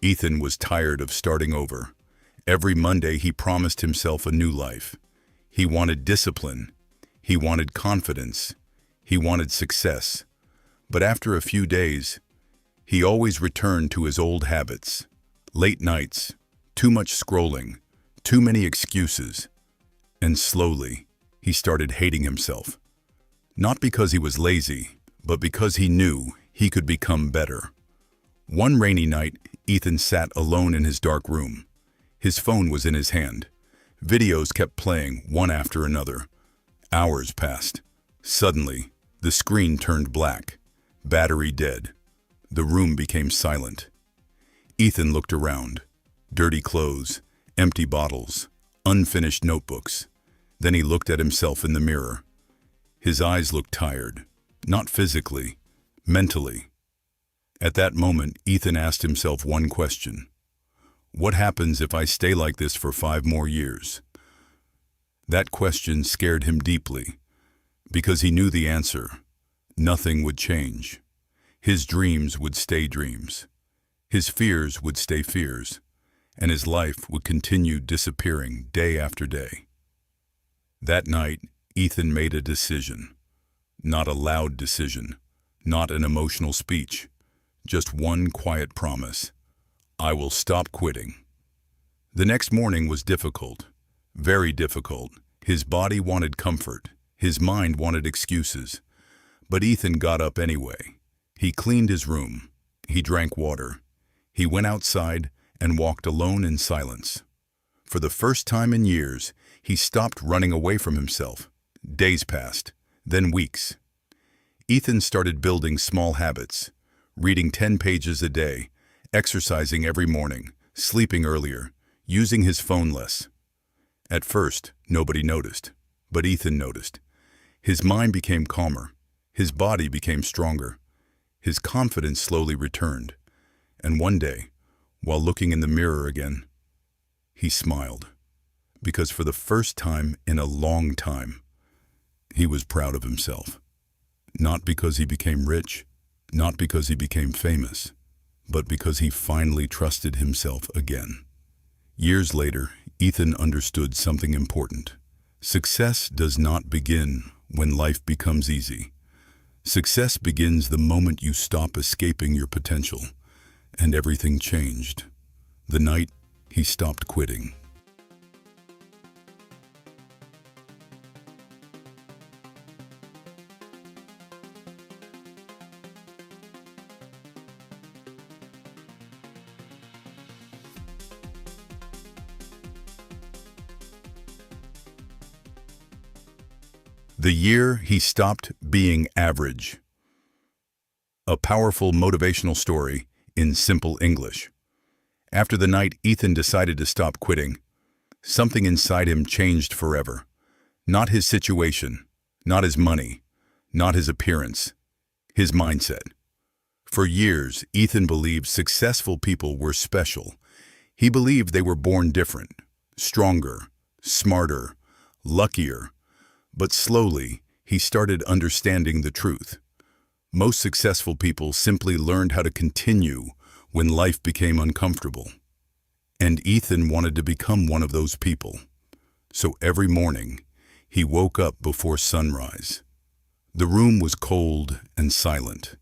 Ethan was tired of starting over. Every Monday he promised himself a new life. He wanted discipline. He wanted confidence. He wanted success. But after a few days, he always returned to his old habits. Late nights, too much scrolling, too many excuses. And slowly, he started hating himself. Not because he was lazy, but because he knew he could become better. One rainy night, Ethan sat alone in his dark room. His phone was in his hand. Videos kept playing, one after another. Hours passed. Suddenly, the screen turned black. Battery dead. The room became silent. Ethan looked around. Dirty clothes, empty bottles, unfinished notebooks. Then he looked at himself in the mirror. His eyes looked tired, not physically, mentally. At that moment, Ethan asked himself one question. What happens if I stay like this for 5 more years? That question scared him deeply, because he knew the answer. Nothing would change. His dreams would stay dreams. His fears would stay fears, and his life would continue disappearing day after day. That night, Ethan made a decision. Not a loud decision, not an emotional speech, just one quiet promise. I will stop quitting. The next morning was difficult, very difficult. His body wanted comfort. His mind wanted excuses. But Ethan got up anyway. He cleaned his room. He drank water. He went outside and walked alone in silence. For the first time in years, he stopped running away from himself. Days passed, then weeks. Ethan started building small habits, reading 10 pages a day, exercising every morning, sleeping earlier, using his phone less. At first, nobody noticed, but Ethan noticed. His mind became calmer. His body became stronger. His confidence slowly returned. And one day, while looking in the mirror again, he smiled. Because for the first time in a long time, he was proud of himself. Not because he became rich, not because he became famous, but because he finally trusted himself again. Years later, Ethan understood something important. Success does not begin when life becomes easy. Success begins the moment you stop escaping your potential, and everything changed. The night he stopped quitting. The year he stopped being average. A powerful motivational story in simple English. After the night Ethan decided to stop quitting, something inside him changed forever. Not his situation, not his money, not his appearance, his mindset. For years, Ethan believed successful people were special. He believed they were born different, stronger, smarter, luckier. But slowly, he started understanding the truth. Most successful people simply learned how to continue when life became uncomfortable. And Ethan wanted to become one of those people. So every morning, he woke up before sunrise. The room was cold and silent.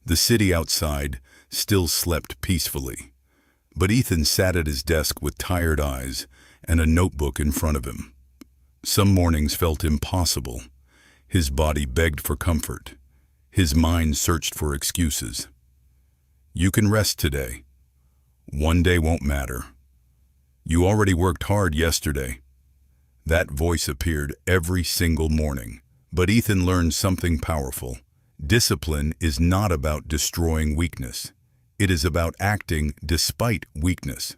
The city outside still slept peacefully. But Ethan sat at his desk with tired eyes and a notebook in front of him. Some mornings felt impossible. His body begged for comfort. His mind searched for excuses. You can rest today. One day won't matter. You already worked hard yesterday. That voice appeared every single morning. But Ethan learned something powerful. Discipline is not about destroying weakness. It is about acting despite weakness.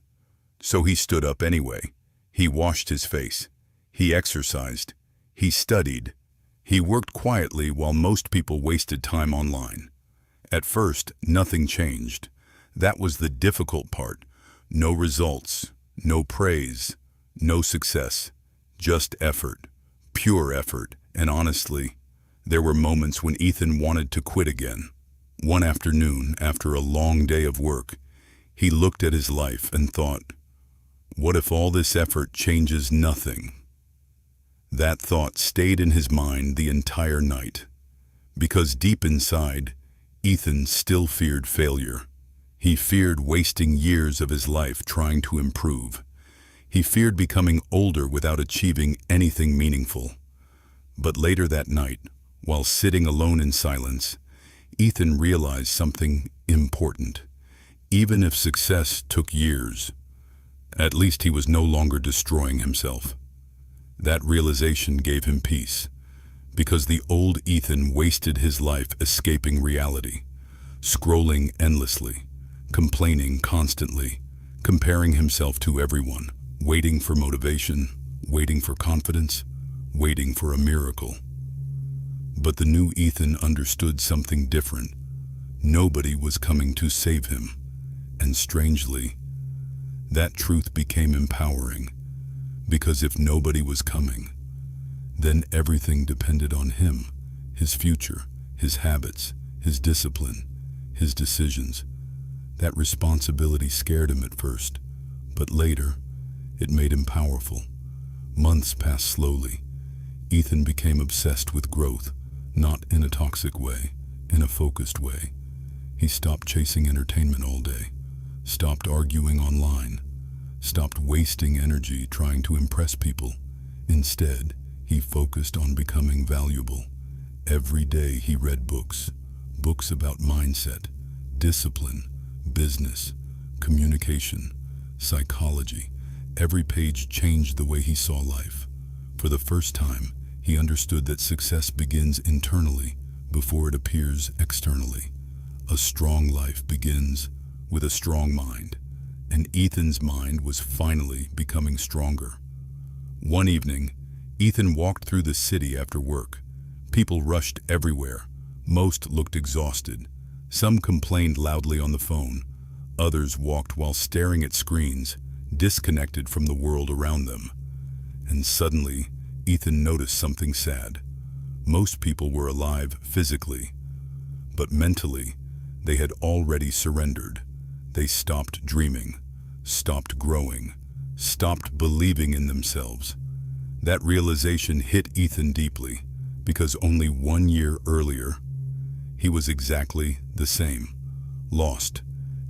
So he stood up anyway. He washed his face. He exercised. He studied. He worked quietly while most people wasted time online. At first, nothing changed. That was the difficult part. No results, no praise, no success, just effort, pure effort. And honestly, there were moments when Ethan wanted to quit again. One afternoon, after a long day of work, He looked at his life and thought, what if all this effort changes nothing? That thought stayed in his mind the entire night, because deep inside, Ethan still feared failure. He feared wasting years of his life trying to improve. He feared becoming older without achieving anything meaningful. But later that night, while sitting alone in silence, Ethan realized something important. Even if success took years, at least he was no longer destroying himself. That realization gave him peace, because the old Ethan wasted his life escaping reality, scrolling endlessly, complaining constantly, comparing himself to everyone, waiting for motivation, waiting for confidence, waiting for a miracle. But the new Ethan understood something different. Nobody was coming to save him. And strangely, that truth became empowering, because if nobody was coming, then everything depended on him, his future, his habits, his discipline, his decisions. That responsibility scared him at first, but later, it made him powerful. Months passed slowly. Ethan became obsessed with growth, not in a toxic way, in a focused way. He stopped chasing entertainment all day, stopped arguing online, stopped wasting energy trying to impress people. Instead, he focused on becoming valuable. Every day he read books about mindset, discipline, business, communication, psychology. Every page changed the way he saw life. For the first time, he understood that success begins internally before it appears externally. A strong life begins with a strong mind, and Ethan's mind was finally becoming stronger. One evening, Ethan walked through the city after work. People rushed everywhere. Most looked exhausted. Some complained loudly on the phone. Others walked while staring at screens, disconnected from the world around them. And suddenly, Ethan noticed something sad. Most people were alive physically, but mentally, they had already surrendered. They stopped dreaming, stopped growing, stopped believing in themselves. That realization hit Ethan deeply, because only 1 year earlier, he was exactly the same. Lost,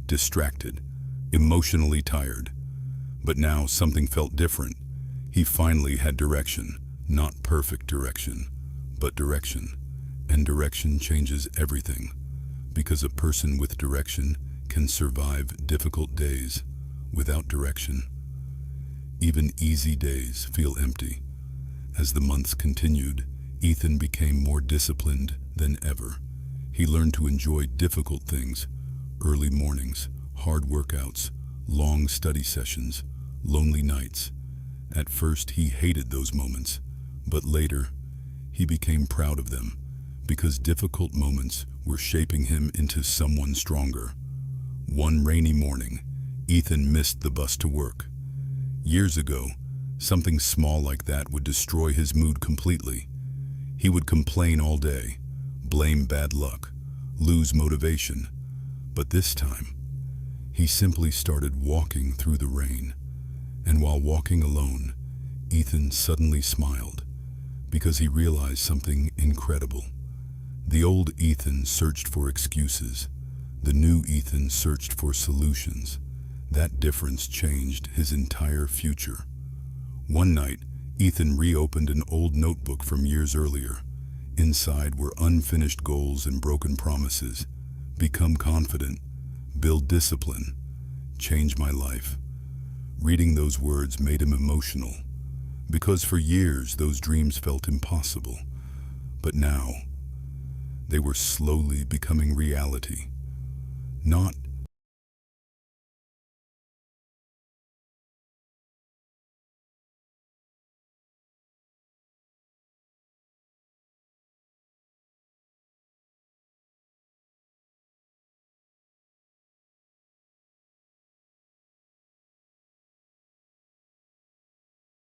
distracted, emotionally tired. But now something felt different. He finally had direction, not perfect direction, but direction. And direction changes everything, because a person with direction can survive difficult days. Without direction, even easy days feel empty. As the months continued, Ethan became more disciplined than ever. He learned to enjoy difficult things, early mornings, hard workouts, long study sessions, lonely nights. At first, he hated those moments, but later, he became proud of them, because difficult moments were shaping him into someone stronger. One rainy morning, Ethan missed the bus to work. Years ago, something small like that would destroy his mood completely. He would complain all day, blame bad luck, lose motivation. But this time, he simply started walking through the rain. And while walking alone, Ethan suddenly smiled, because he realized something incredible. The old Ethan searched for excuses. The new Ethan searched for solutions. That difference changed his entire future. One night, Ethan reopened an old notebook from years earlier. Inside were unfinished goals and broken promises. Become confident, build discipline, change my life. Reading those words made him emotional, because for years those dreams felt impossible. But now, they were slowly becoming reality. Not